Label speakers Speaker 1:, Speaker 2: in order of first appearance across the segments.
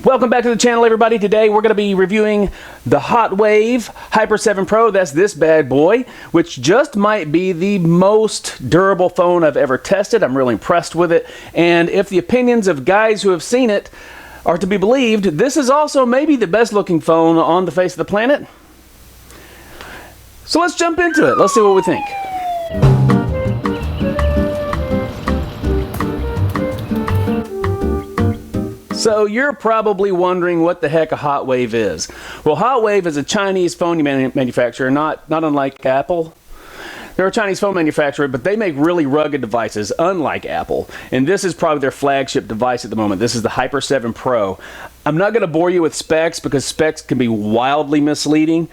Speaker 1: Welcome back to the channel, everybody. Today we're going to be reviewing the Hotwav Hyper 7 Pro. That's this bad boy, which just might be the most durable phone I've ever tested. I'm really impressed with it. And if the opinions of guys who have seen it are to be believed, this is also maybe the best looking phone on the face of the planet. So let's jump into it. Let's see what we think. So you're probably wondering what the heck a Hotwav is. Well, Hotwav is a Chinese phone manufacturer, not unlike Apple. They're a Chinese phone manufacturer, but they make really rugged devices, unlike Apple. And this is probably their flagship device at the moment. This is the Hyper 7 Pro. I'm not going to bore you with specs because specs can be wildly misleading.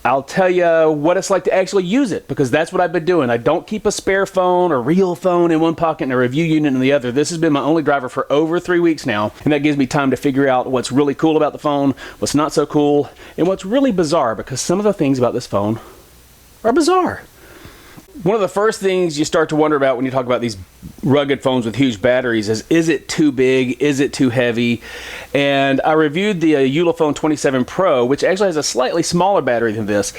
Speaker 1: I'll tell you what it's like to actually use it, because that's what I've been doing. I don't keep a spare phone or real phone in one pocket and a review unit in the other. This has been my only driver for over 3 weeks now, and that gives me time to figure out what's really cool about the phone, what's not so cool, and what's really bizarre, because some of the things about this phone are bizarre. One of the first things you start to wonder about when you talk about these rugged phones with huge batteries is it too big? Is it too heavy? And I reviewed the Ulefone 27 Pro, which actually has a slightly smaller battery than this.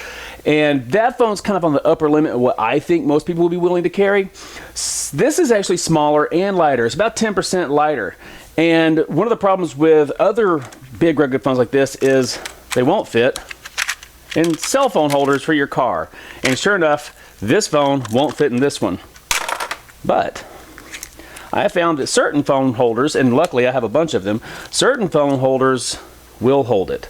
Speaker 1: And that phone's kind of on the upper limit of what I think most people will be willing to carry. This is actually smaller and lighter. It's about 10% lighter. And one of the problems with other big rugged phones like this is they won't fit in cell phone holders for your car. And sure enough, this phone won't fit in this one. But I have found that certain phone holders, and luckily I have a bunch of them, certain phone holders will hold it.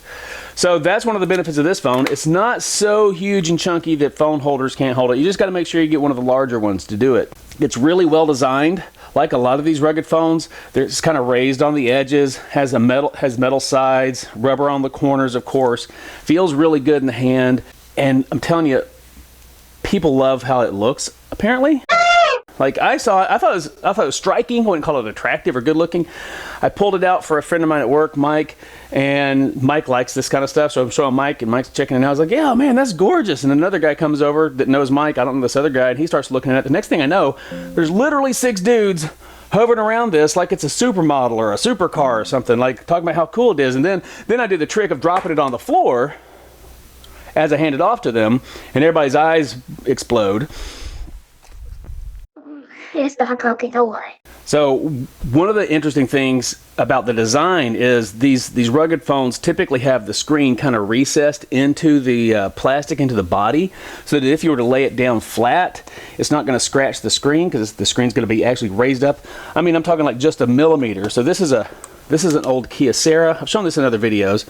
Speaker 1: So that's one of the benefits of this phone. It's not so huge and chunky that phone holders can't hold it. You just got to make sure you get one of the larger ones to do it. It's really well designed. Like a lot of these rugged phones, it's kind of raised on the edges, has metal sides, rubber on the corners, of course. Feels really good in the hand, and I'm telling you, people love how it looks, apparently. Like I saw it, I thought it was striking. I wouldn't call it attractive or good looking. I pulled it out for a friend of mine at work, Mike, and Mike likes this kind of stuff, so I'm showing Mike, and Mike's checking it out. I was like, yeah, man, that's gorgeous. And another guy comes over that knows Mike, I don't know this other guy, and he starts looking at it. The next thing I know, there's literally 6 dudes hovering around this like it's a supermodel or a supercar or something, like talking about how cool it is. And then I did the trick of dropping it on the floor as I hand it off to them, and everybody's eyes explode.
Speaker 2: It's not broken away.
Speaker 1: So one of the interesting things about the design is these rugged phones typically have the screen kind of recessed into the plastic, into the body, so that if you were to lay it down flat, it's not going to scratch the screen, because the screen's going to be actually raised up. I mean, I'm talking like just a millimeter. So this is an old Kia Sarah. I've shown this in other videos.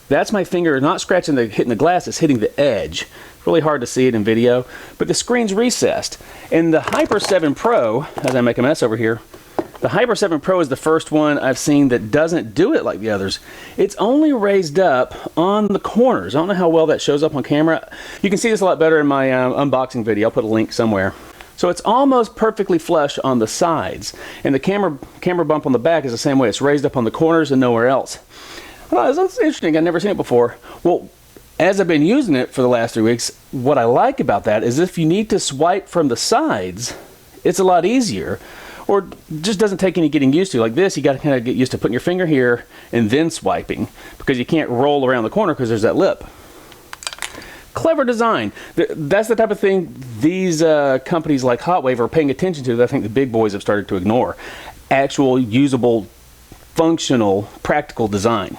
Speaker 1: That's my finger not scratching hitting the glass, it's hitting the edge. Really hard to see it in video, but the screen's recessed. And the Hyper 7 Pro, as I make a mess over here, the Hyper 7 Pro is the first one I've seen that doesn't do it like the others. It's only raised up on the corners. I don't know how well that shows up on camera. You can see this a lot better in my unboxing video. I'll put a link somewhere. So it's almost perfectly flush on the sides. And the camera bump on the back is the same way. It's raised up on the corners and nowhere else. Oh, that's interesting. I've never seen it before. Well, as I've been using it for the last 3 weeks, what I like about that is if you need to swipe from the sides, it's a lot easier, or just doesn't take any getting used to. Like this, you got to kind of get used to putting your finger here and then swiping, because you can't roll around the corner because there's that lip. Clever design. That's the type of thing these companies like Hotwav are paying attention to that I think the big boys have started to ignore. Actual, usable, functional, practical design.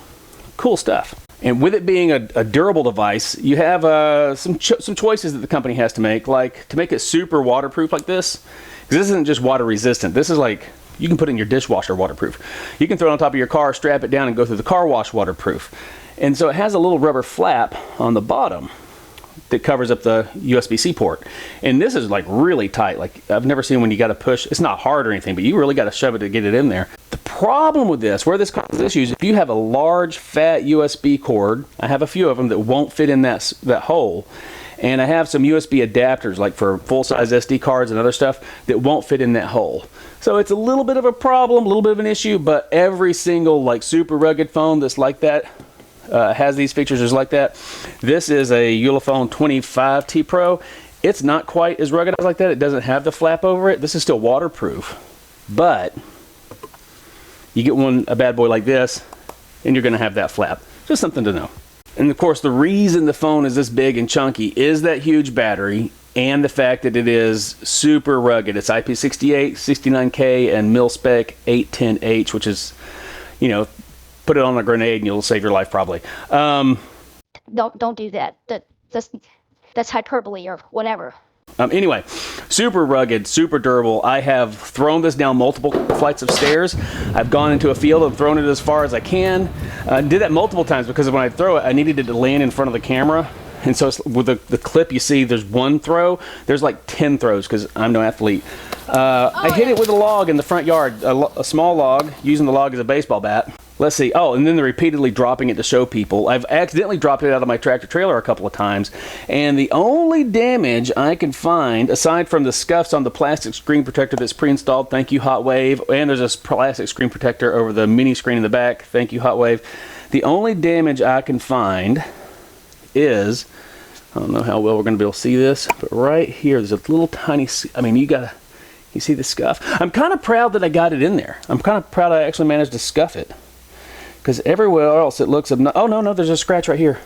Speaker 1: Cool stuff. And with it being a durable device, you have some choices that the company has to make, like to make it super waterproof like this. Because this isn't just water resistant. This is like, you can put it in your dishwasher waterproof. You can throw it on top of your car, strap it down, and go through the car wash waterproof. And so it has a little rubber flap on the bottom that covers up the USB-C port. And this is like really tight. Like I've never seen when you got to push. It's not hard or anything, but you really got to shove it to get it in there. The problem with this, where this causes issues, if you have a large fat USB cord, I have a few of them that won't fit in that hole, and I have some USB adapters like for full-size SD cards and other stuff that won't fit in that hole. So it's a little bit of a problem, a little bit of an issue, but every single like super rugged phone that's like that has these features just like that. This is a Ulefone 25T Pro. It's not quite as rugged as like that. It doesn't have the flap over it. This is still waterproof, but you get a bad boy like this, and you're going to have that flap. Just something to know. And of course, the reason the phone is this big and chunky is that huge battery and the fact that it is super rugged. It's IP68, 69K, and mil-spec 810H, which is, you know, put it on a grenade and you'll save your life probably.
Speaker 2: Don't do that. That's hyperbole or whatever.
Speaker 1: Anyway, super rugged, super durable. I have thrown this down multiple flights of stairs. I've gone into a field and thrown it as far as I can. Did that multiple times because when I throw it, I needed it to land in front of the camera. And so with the clip, you see there's one throw. There's like 10 throws because I'm no athlete. I hit it with a log in the front yard, a small log, using the log as a baseball bat. Let's see. Oh, and then they're repeatedly dropping it to show people. I've accidentally dropped it out of my tractor trailer a couple of times. And the only damage I can find, aside from the scuffs on the plastic screen protector that's pre-installed, thank you Hotwav, and there's a plastic screen protector over the mini screen in the back, thank you Hotwav. The only damage I can find is, I don't know how well we're going to be able to see this, but right here there's a little tiny, I mean, you see the scuff? I'm kind of proud that I got it in there. I'm kind of proud I actually managed to scuff it. Because everywhere else it looks, oh no, there's a scratch right here.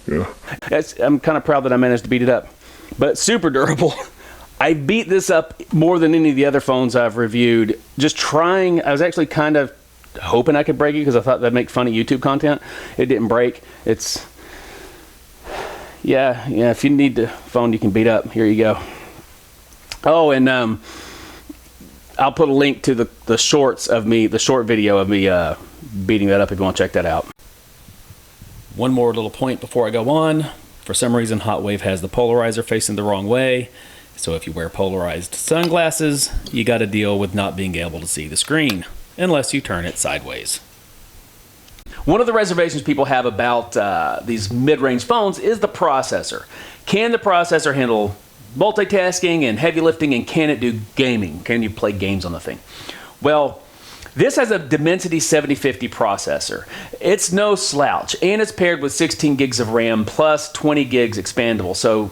Speaker 3: Yeah.
Speaker 1: I'm kind of proud that I managed to beat it up. But super durable. I beat this up more than any of the other phones I've reviewed. Just trying, I was actually kind of hoping I could break it because I thought that'd make funny YouTube content. It didn't break. It's, yeah, if you need the phone you can beat up, here you go. Oh, and I'll put a link to the shorts of me, the short video of me beating that up if you want to check that out. One more little point before I go on. For some reason, Hotwav has the polarizer facing the wrong way. So if you wear polarized sunglasses, you got to deal with not being able to see the screen, unless you turn it sideways. One of the reservations people have about these mid-range phones is the processor. Can the processor handle multitasking and heavy lifting, and can it do gaming? Can you play games on the thing? Well, this has a Dimensity 7050 processor. It's no slouch, and it's paired with 16 gigs of RAM plus 20 gigs expandable. So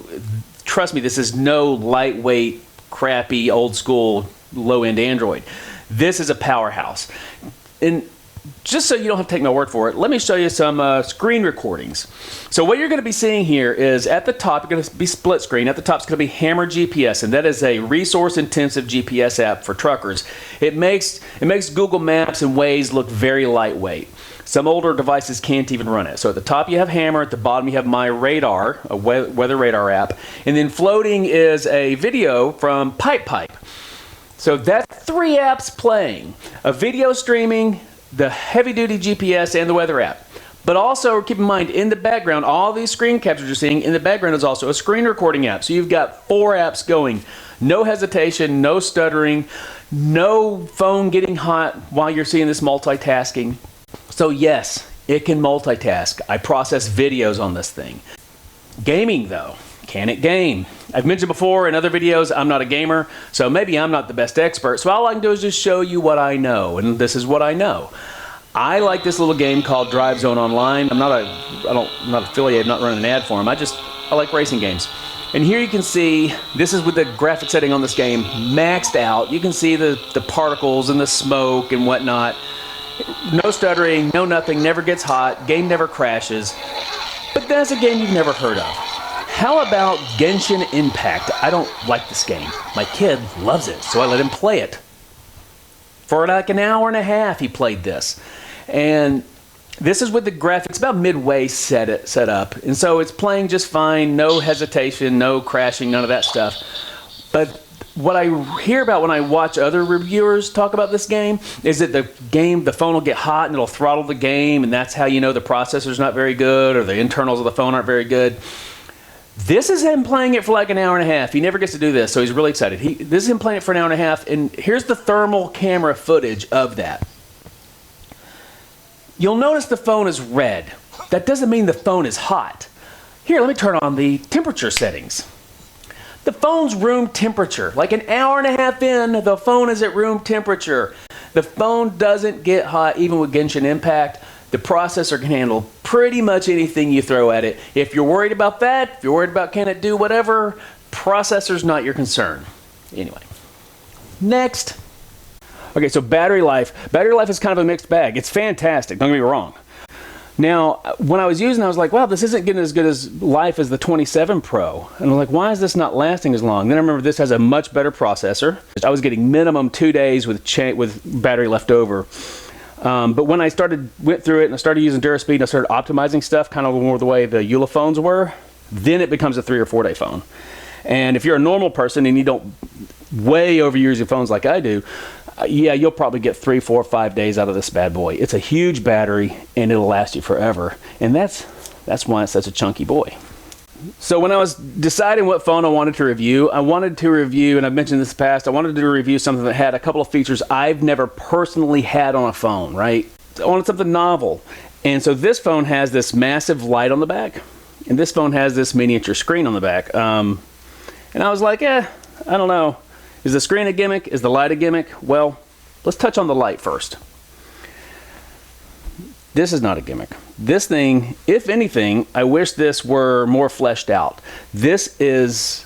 Speaker 1: trust me, this is no lightweight, crappy, old school, low-end Android. This is a powerhouse. And just so you don't have to take my word for it, let me show you some screen recordings. So what you're going to be seeing here is at the top, you're going to be split screen. At the top is going to be Hammer GPS, and that is a resource-intensive GPS app for truckers. It makes Google Maps and Waze look very lightweight. Some older devices can't even run it. So at the top you have Hammer, at the bottom you have My Radar, a weather radar app, and then floating is a video from Pipe. So that's 3 apps playing. A video streaming, the heavy-duty GPS, and the weather app. But also, keep in mind, in the background, all these screen captures you're seeing, in the background is also a screen recording app. So you've got 4 apps going. No hesitation, no stuttering, no phone getting hot while you're seeing this multitasking. So yes, it can multitask. I process videos on this thing. Gaming, though. Can it game? I've mentioned before in other videos, I'm not a gamer, so maybe I'm not the best expert. So all I can do is just show you what I know, and this is what I know. I like this little game called Drive Zone Online. I'm not affiliated, I'm not running an ad for them. I like racing games. And here you can see, this is with the graphic setting on this game maxed out. You can see the particles and the smoke and whatnot. No stuttering, no nothing, never gets hot, game never crashes. But that's a game you've never heard of. How about Genshin Impact? I don't like this game. My kid loves it, so I let him play it. For like an hour and a half he played this. And this is with the graphics about midway set up. And so it's playing just fine, no hesitation, no crashing, none of that stuff. But what I hear about when I watch other reviewers talk about this game is that the phone will get hot and it'll throttle the game, and that's how you know the processor's not very good or the internals of the phone aren't very good. This is him playing it for like an hour and a half. He never gets to do this, so he's really excited. This is him playing it for an hour and a half, and here's the thermal camera footage of that. You'll notice the phone is red. That doesn't mean the phone is hot. Here, let me turn on the temperature settings. The phone's room temperature. Like an hour and a half in, the phone is at room temperature. The phone doesn't get hot even with Genshin Impact. The processor can handle pretty much anything you throw at it. If you're worried about that, if you're worried about can it do whatever, processor's not your concern. Anyway, next. Okay, so battery life. Battery life is kind of a mixed bag. It's fantastic, don't get me wrong. Now, when I was using it, I was like, wow, this isn't getting as good as life as the 27 Pro. And I'm like, why is this not lasting as long? Then I remember this has a much better processor. I was getting minimum 2 days with battery left over. But when I went through it and I started using DuraSpeed and I started optimizing stuff kind of more the way the Eula phones were, then it becomes a 3 or 4 day phone. And if you're a normal person and you don't way overuse your phones like I do, yeah, you'll probably get 3, 4, 5 days out of this bad boy. It's a huge battery and it'll last you forever. And that's why it's such a chunky boy. So when I was deciding what phone I wanted to review, and I've mentioned this in the past, I wanted to review something that had a couple of features I've never personally had on a phone, right? I wanted something novel. And so this phone has this massive light on the back, and this phone has this miniature screen on the back. And I was like, I don't know. Is the screen a gimmick? Is the light a gimmick? Well, let's touch on the light first. This is not a gimmick. This thing, if anything, I wish this were more fleshed out. This is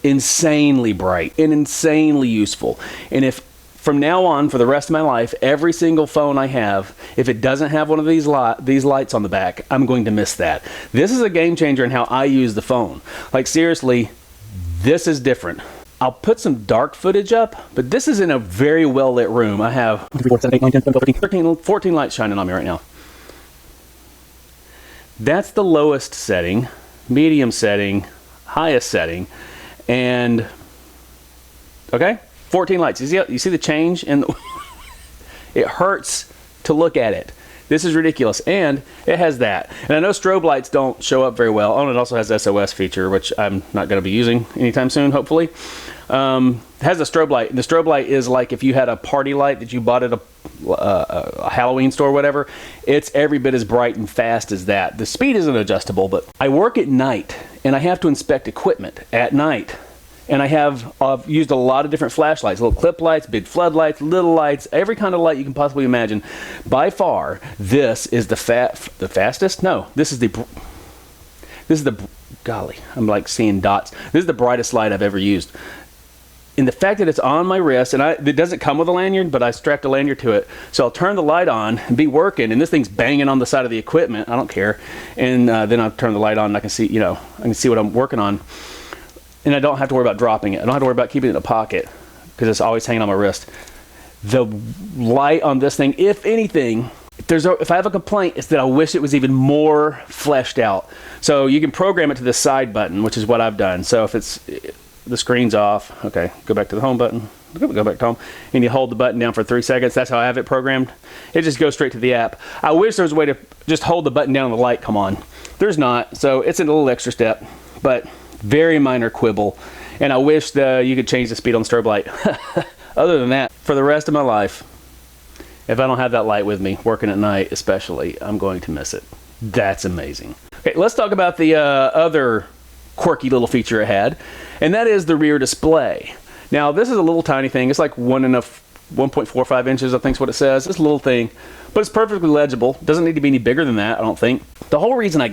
Speaker 1: insanely bright and insanely useful. And if from now on, for the rest of my life, every single phone I have, if it doesn't have one of these lights on the back, I'm going to miss that. This is a game changer in how I use the phone. Like seriously, this is different. I'll put some dark footage up, but this is in a very well lit room. I have 14 lights shining on me right now. That's the lowest setting, medium setting, highest setting, and okay, 14 lights. You see the change? And it hurts to look at it. This is ridiculous, and it has that. And I know strobe lights don't show up very well. Oh, and it also has SOS feature, which I'm not going to be using anytime soon, hopefully. It has a strobe light. The strobe light is like if you had a party light that you bought at a Halloween store or whatever. It's every bit as bright and fast as that. The speed isn't adjustable, but I work at night, and I have to inspect equipment at night. And I've used a lot of different flashlights, little clip lights, big floodlights, little lights, every kind of light you can possibly imagine. By far, this is the fastest? No, this is the, golly, I'm like seeing dots. This is the brightest light I've ever used. And the fact that it's on my wrist, and it doesn't come with a lanyard, but I strapped a lanyard to it. So I'll turn the light on and be working, and this thing's banging on the side of the equipment. I don't care. And then I'll turn the light on and I can see, I can see what I'm working on. And I don't have to worry about dropping it. I don't have to worry about keeping it in a pocket because it's always hanging on my wrist. The light on this thing, if anything, if I have a complaint, it's that I wish it was even more fleshed out. So you can program it to the side button, which is what I've done. So if the screen's off, okay, go back to the home button, go back to home, and you hold the button down for 3 seconds. That's how I have it programmed. It just goes straight to the app. I wish there was a way to just hold the button down and the light come on. There's not, so it's a little extra step, but very minor quibble. And I wish you could change the speed on the strobe light. Other than that, for the rest of my life, if I don't have that light with me, working at night especially, I'm going to miss it. That's amazing. Okay, let's talk about the other quirky little feature it had, and that is the rear display. Now, this is a little tiny thing. It's like 1.45 inches, I think is what it says. It's a little thing, but it's perfectly legible. Doesn't need to be any bigger than that, I don't think. The whole reason I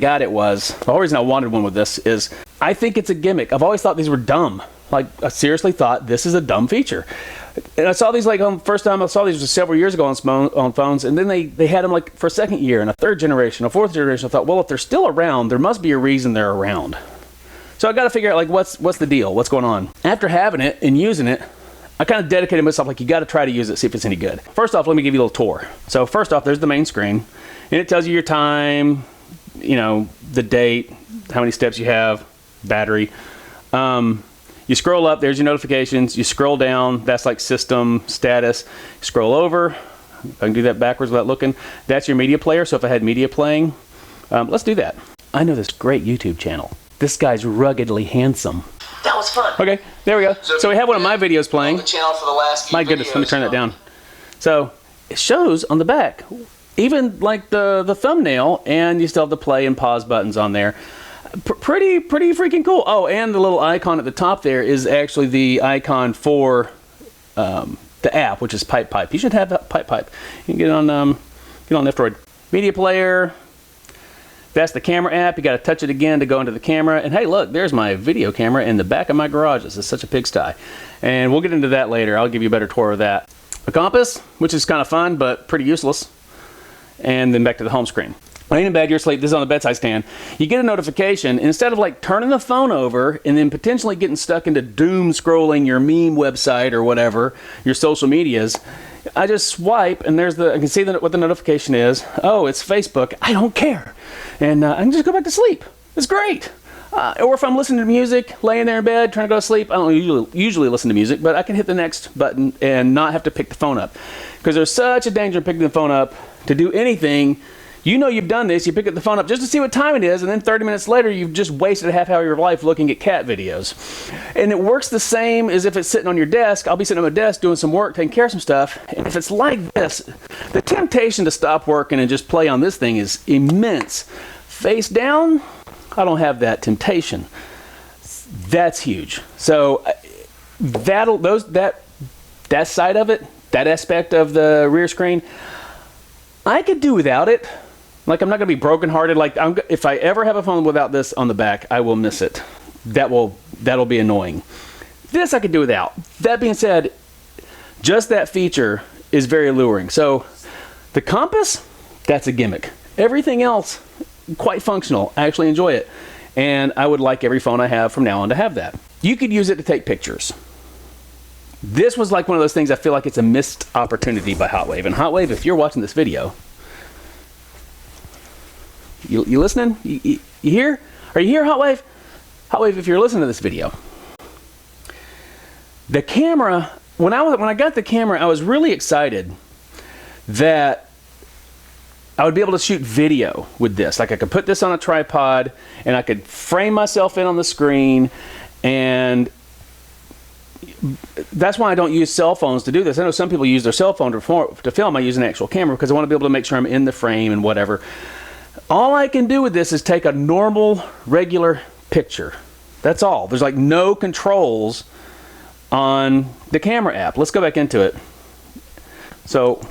Speaker 1: wanted one with this is I think it's a gimmick. I've always thought these were dumb. Like, I seriously thought this is a dumb feature. And I saw these first time I saw these was several years ago on phones, and then they had them like for a second year and a third generation, a fourth generation. I thought, well, if they're still around, there must be a reason they're around. So I got to figure out like what's the deal, what's going on. After having it and using it, I kind of dedicated myself like you got to try to use it, see if it's any good. First off, let me give you a little tour. So first off, there's the main screen, and it tells you your time, the date, how many steps you have, battery. You scroll up, there's your notifications. You scroll down, that's like system status. Scroll over, I can do that backwards without looking. That's your media player, so if I had media playing, let's do that. I know this great YouTube channel. This guy's ruggedly handsome.
Speaker 3: That was fun.
Speaker 1: Okay, there we go. So we have one of my videos playing.
Speaker 3: The channel for the last few
Speaker 1: My goodness, let me turn that
Speaker 3: videos.
Speaker 1: down. So it shows on the back, even like the thumbnail, and you still have the play and pause buttons on there. Pretty freaking cool. Oh, and the little icon at the top there is actually the icon for the app, which is Pipe. You should have that Pipe. You can get on F-Droid. Media player. That's the camera app. You got to touch it again to go into the camera. And hey, look, there's my video camera in the back of my garage. This is such a pigsty. And we'll get into that later. I'll give you a better tour of that. a compass, which is kind of fun but pretty useless, and then back to the home screen. Laying in bed, you're asleep, this is on the bedside stand. You get a notification, and instead of like turning the phone over and then potentially getting stuck into doom scrolling your meme website or whatever, your social medias, I just swipe and I can see what the notification is. Oh, it's Facebook. I don't care. And I can just go back to sleep. It's great. Or if I'm listening to music, laying there in bed, trying to go to sleep, I don't usually listen to music, but I can hit the next button and not have to pick the phone up. Because there's such a danger in picking the phone up to do anything. You know you've done this, you pick up the phone up just to see what time it is, and then 30 minutes later you've just wasted a half hour of your life looking at cat videos. And it works the same as if it's sitting on your desk. I'll be sitting on my desk doing some work, taking care of some stuff, and if it's like this, the temptation to stop working and just play on this thing is immense. Face down, I don't have that temptation. That's huge. So that side of it, that aspect of the rear screen, I could do without it. Like, I'm not going to be brokenhearted. Like, if I ever have a phone without this on the back, I will miss it. That'll be annoying. This I could do without. That being said, just that feature is very alluring. So the compass, that's a gimmick. Everything else, quite functional. I actually enjoy it. And I would like every phone I have from now on to have that. You could use it to take pictures. This was like one of those things I feel like it's a missed opportunity by Hotwav. And Hotwav, if you're watching this video, you listening? You here? Are you here, Hotwav? Hotwav, if you're listening to this video, the camera, when I got the camera, I was really excited that I would be able to shoot video with this. Like, I could put this on a tripod and I could frame myself in on the screen, and that's why I don't use cell phones to do this. I know some people use their cell phone to film. I use an actual camera because I want to be able to make sure I'm in the frame and whatever. All I can do with this is take a normal, regular picture. That's all. There's like no controls on the camera app. Let's go back into it. So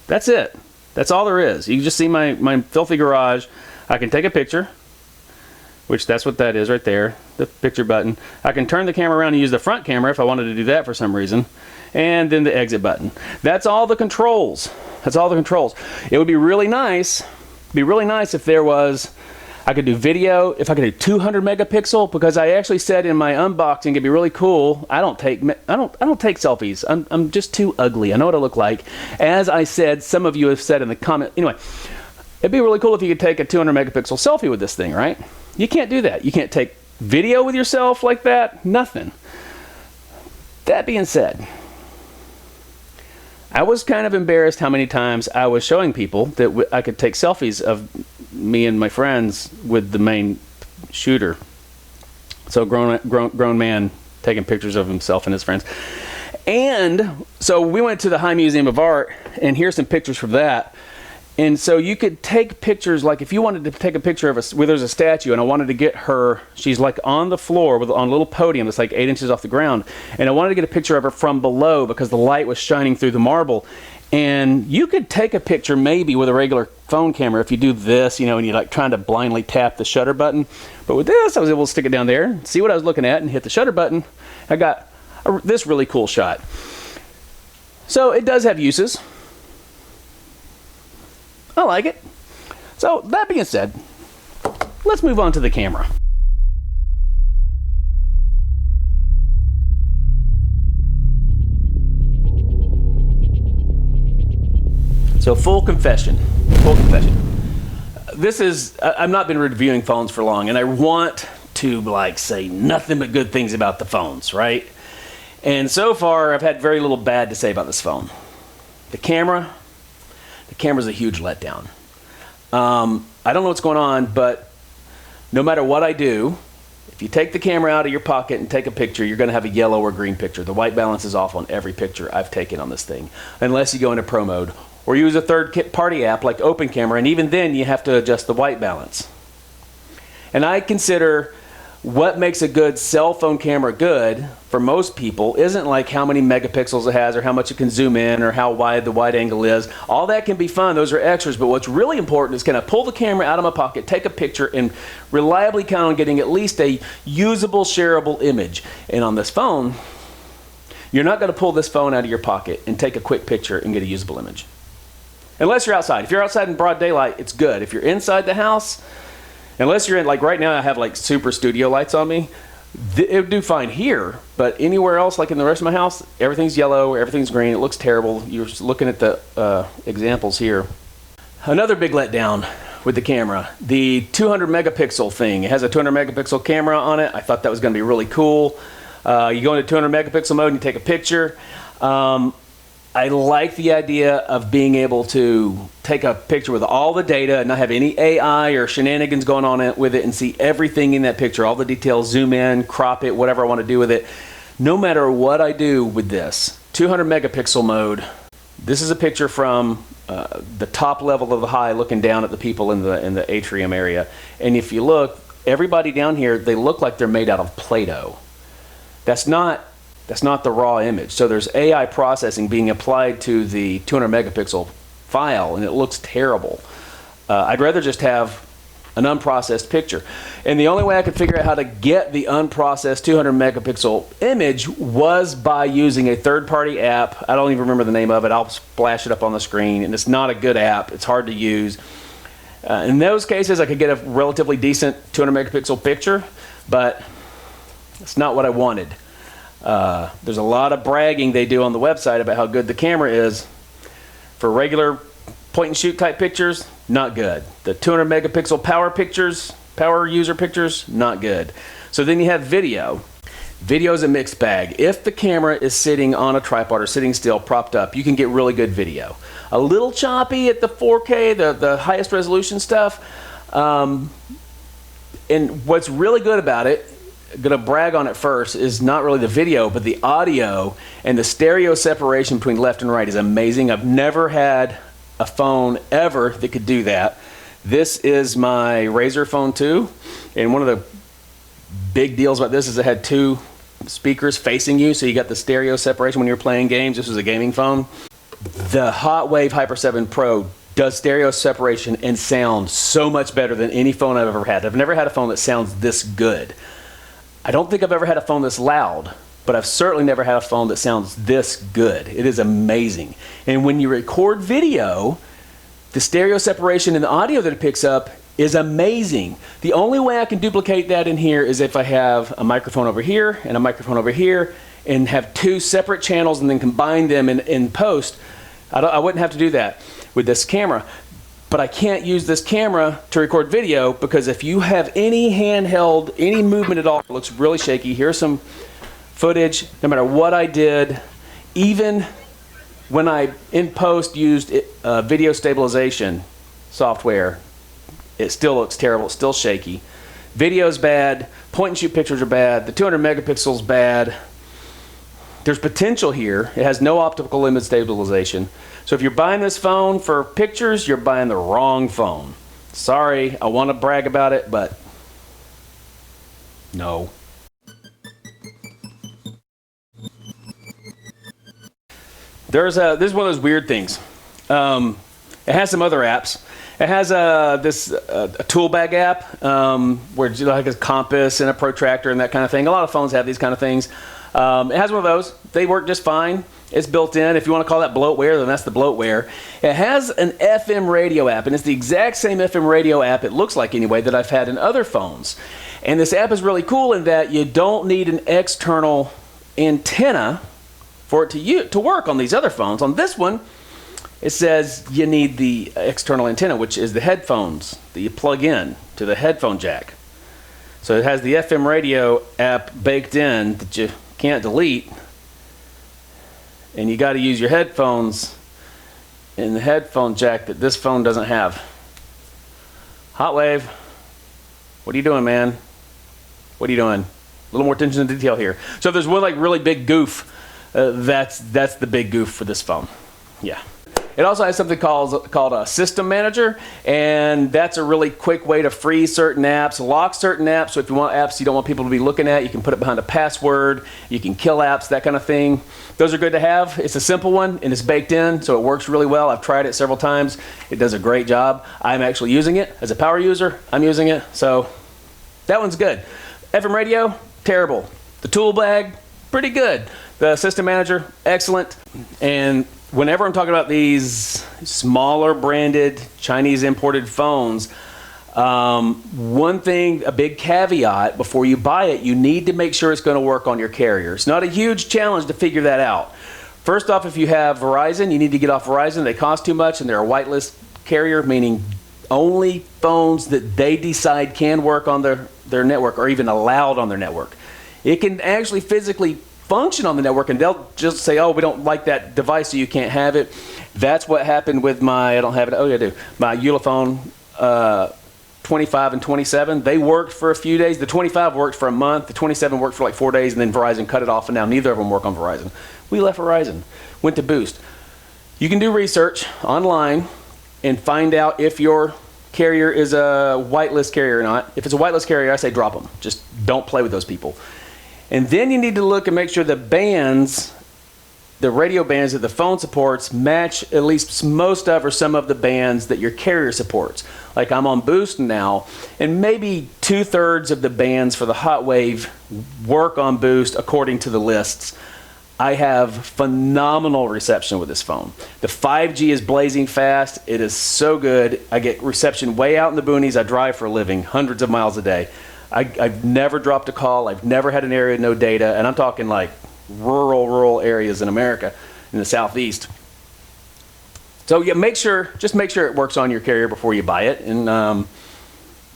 Speaker 1: that's it. That's all there is. You can just see my filthy garage. I can take a picture, which that's what that is right there, the picture button. I can turn the camera around and use the front camera if I wanted to do that for some reason. And then the exit button. That's all the controls. That's all the controls. It would be really nice if there was, I could do video, if I could do 200 megapixel, because I actually said in my unboxing it'd be really cool. I don't take selfies. I'm just too ugly. I know what I look like. As I said, some of you have said in the comment. Anyway, it'd be really cool if you could take a 200 megapixel selfie with this thing, right? You can't do that. You can't take video with yourself like that. Nothing. That being said, I was kind of embarrassed how many times I was showing people that I could take selfies of me and my friends with the main shooter. So grown man taking pictures of himself and his friends. And so we went to the High Museum of Art, and here's some pictures from that. And so you could take pictures, like if you wanted to take a picture of where there's a statue, and I wanted to get her, she's like on the floor on a little podium that's like 8 inches off the ground, and I wanted to get a picture of her from below because the light was shining through the marble. And you could take a picture maybe with a regular phone camera if you do this, and you're like trying to blindly tap the shutter button. But with this, I was able to stick it down there, see what I was looking at, and hit the shutter button. I got this really cool shot. So it does have uses. I like it. So that being said, let's move on to the camera. So full confession. This is, I've not been reviewing phones for long, and I want to like say nothing but good things about the phones, right? And so far, I've had very little bad to say about this phone. The camera's a huge letdown. I don't know what's going on, but no matter what I do, if you take the camera out of your pocket and take a picture, you're going to have a yellow or green picture. The white balance is off on every picture I've taken on this thing, unless you go into pro mode or use a third-party app like Open Camera, and even then you have to adjust the white balance. And I consider what makes a good cell phone camera good for most people isn't like how many megapixels it has or how much it can zoom in or how wide the wide angle is. All that can be fun. Those are extras. But what's really important is can I pull the camera out of my pocket, take a picture, and reliably count on getting at least a usable, shareable image. And on this phone, You're not going to pull this phone out of your pocket and take a quick picture and get a usable image. Unless you're outside. If you're outside in broad daylight, it's good. If you're inside the house, unless you're in, like right now I have like super studio lights on me, it would do fine here, but anywhere else, like in the rest of my house, everything's yellow, everything's green, it looks terrible. You're just looking at the examples here. Another big letdown with the camera, the 200 megapixel thing. It has a 200 megapixel camera on it. I thought that was going to be really cool. You go into 200 megapixel mode and you take a picture. I like the idea of being able to take a picture with all the data and not have any AI or shenanigans going on with it and see everything in that picture, all the details, zoom in, crop it, whatever I want to do with it. No matter what I do with this, 200 megapixel mode, this is a picture from the top level of the high looking down at the people in the atrium area. And if you look, everybody down here, they look like they're made out of Play-Doh. That's not the raw image. So there's AI processing being applied to the 200 megapixel file, and it looks terrible. I'd rather just have an unprocessed picture. And the only way I could figure out how to get the unprocessed 200 megapixel image was by using a third-party app. I don't even remember the name of it. I'll splash it up on the screen, and it's not a good app. It's hard to use. In those cases, I could get a relatively decent 200 megapixel picture, but it's not what I wanted. There's a lot of bragging they do on the website about how good the camera is. For regular point and shoot type pictures, not good. The 200 megapixel power user pictures, not good. So then you have video. Video is a mixed bag. If the camera is sitting on a tripod or sitting still, propped up, you can get really good video. A little choppy at the 4K, the highest resolution stuff. And what's really good about it, gonna brag on it first, is not really the video, but the audio and the stereo separation between left and right is amazing. I've never had a phone ever that could do that. This is my Razer Phone 2, and one of the big deals about this is it had two speakers facing you, so you got the stereo separation when you're playing games. This was a gaming phone. The Hotwav Hyper 7 Pro does stereo separation and sound so much better than any phone I've ever had. I've never had a phone that sounds this good. I don't think I've ever had a phone this loud, but I've certainly never had a phone that sounds this good. It is amazing. And when you record video, the stereo separation and the audio that it picks up is amazing. The only way I can duplicate that in here is if I have a microphone over here and a microphone over here and have two separate channels and then combine them in post. I wouldn't have to do that with this camera. But I can't use this camera to record video because if you have any handheld, any movement at all, it looks really shaky. Here's some footage. No matter what I did, even when I in post used video stabilization software, it still looks terrible. It's still shaky. Video's bad. Point and shoot pictures are bad. The 200 megapixels bad. There's potential here. It has no optical image stabilization. So if you're buying this phone for pictures, you're buying the wrong phone. Sorry, I want to brag about it, but no. This is one of those weird things. It has some other apps. It has a tool bag app where it's like a compass and a protractor and that kind of thing. A lot of phones have these kind of things. It has one of those. They work just fine. It's built in. If you want to call that bloatware, then that's the bloatware. It has an FM radio app, and it's the exact same FM radio app, it looks like anyway, that I've had in other phones. And this app is really cool in that you don't need an external antenna for it to work on these other phones. On this one, it says you need the external antenna, which is the headphones that you plug in to the headphone jack. So it has the FM radio app baked in that you can't delete. And you got to use your headphones in the headphone jack that this phone doesn't have. Hotwav, what are you doing, man? What are you doing? A little more attention to detail here. So if there's one like really big goof, that's the big goof for this phone. Yeah. It also has something called a system manager, and that's a really quick way to freeze certain apps, lock certain apps. So if you want apps you don't want people to be looking at, you can put it behind a password, you can kill apps, that kind of thing. Those are good to have. It's a simple one, and it's baked in, so it works really well. I've tried it several times. It does a great job. I'm actually using it. As a power user, I'm using it, so that one's good. FM radio, terrible. The tool bag, pretty good. The system manager, excellent. And whenever I'm talking about these smaller branded Chinese imported phones, one thing, a big caveat before you buy it, you need to make sure it's going to work on your carrier. It's not a huge challenge to figure that out. First off, if you have Verizon, you need to get off Verizon. They cost too much and they're a whitelist carrier, meaning only phones that they decide can work on their network are even allowed on their network. It can actually physically function on the network and they'll just say, oh, we don't like that device, so you can't have it. That's what happened with my, I don't have it, oh yeah I do, my Ulefone 25 and 27. They worked for a few days. The 25 worked for a month. The 27 worked for like 4 days, and then Verizon cut it off, and now neither of them work on Verizon. We left Verizon, went to Boost. You can do research online and find out if your carrier is a whitelist carrier or not. If it's a whitelist carrier, I say drop them. Just don't play with those people. And then you need to look and make sure the bands, the radio bands that the phone supports, match at least most of or some of the bands that your carrier supports. Like I'm on Boost now, and maybe 2/3 of the bands for the Hotwav work on Boost according to the lists. I have phenomenal reception with this phone. The 5G is blazing fast. It is so good. I get reception way out in the boonies. I drive for a living, hundreds of miles a day. I've never dropped a call. I've never had an area with no data, and I'm talking like rural areas in America, in the Southeast. So yeah, just make sure it works on your carrier before you buy it. And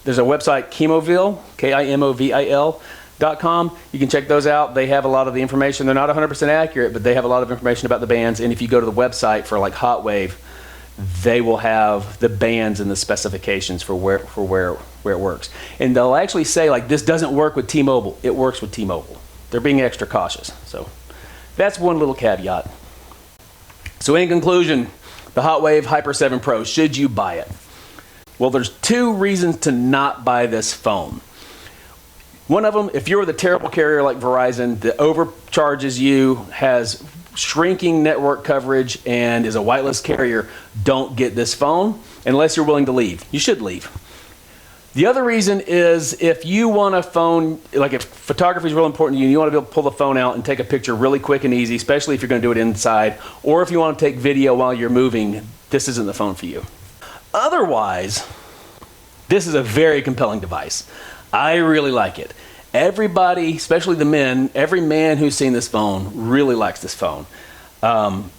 Speaker 1: there's a website, Kimovil, KIMOVIL.com. You can check those out. They have a lot of the information. They're not 100% accurate, but they have a lot of information about the bands. And if you go to the website for like Hotwav, they will have the bands and the specifications for where it works. And they'll actually say like, this doesn't work with T-Mobile. It works with T-Mobile. They're being extra cautious. So that's one little caveat. So in conclusion, the Hotwav Hyper 7 Pro, should you buy it? Well, there's 2 reasons to not buy this phone. One of them, if you're with a terrible carrier like Verizon that overcharges you, has shrinking network coverage, and is a whitelist carrier, don't get this phone unless you're willing to leave. You should leave. The other reason is if you want a phone, like if photography is real important to you, and you want to be able to pull the phone out and take a picture really quick and easy, especially if you're going to do it inside, or if you want to take video while you're moving, this isn't the phone for you. Otherwise, this is a very compelling device. I really like it. Everybody, especially the men, every man who's seen this phone really likes this phone.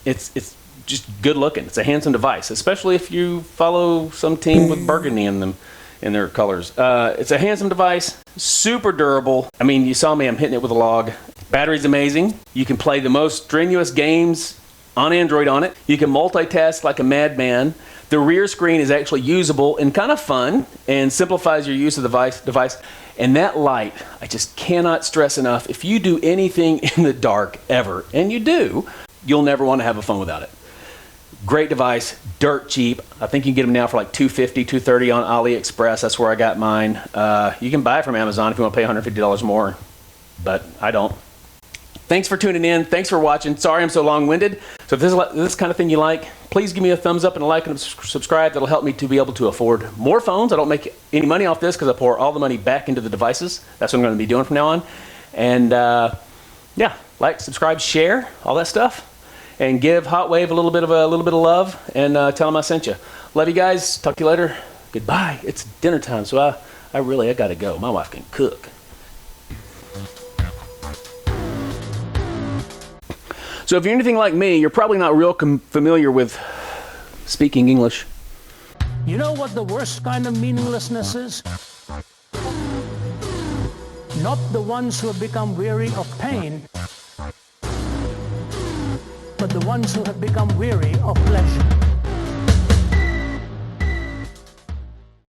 Speaker 1: It's just good looking. It's a handsome device, especially if you follow some team with burgundy in them. In their colors. It's a handsome device, super durable. I mean, you saw me, I'm hitting it with a log. Battery's amazing. You can play the most strenuous games on Android on it. You can multitask like a madman. The rear screen is actually usable and kind of fun and simplifies your use of the device. And that light, I just cannot stress enough, if you do anything in the dark ever, and you do, you'll never want to have a phone without it. Great device, dirt cheap. I think you can get them now for like $250, $230 on AliExpress. That's where I got mine. You can buy it from Amazon if you want to pay $150 more, but I don't. Thanks for tuning in. Thanks for watching. Sorry I'm so long-winded. So if this kind of thing you like, please give me a thumbs up and a like and subscribe. That'll help me to be able to afford more phones. I don't make any money off this because I pour all the money back into the devices. That's what I'm going to be doing from now on. And yeah, like, subscribe, share, all that stuff. And give Hotwav a little bit of love, and tell them I sent you. Love you guys. Talk to you later. Goodbye. It's dinner time, so I gotta go. My wife can cook. So if you're anything like me, you're probably not real familiar with speaking English.
Speaker 4: You know what the worst kind of meaninglessness is? Not the ones who have become weary of pain, but the ones who have become weary of pleasure.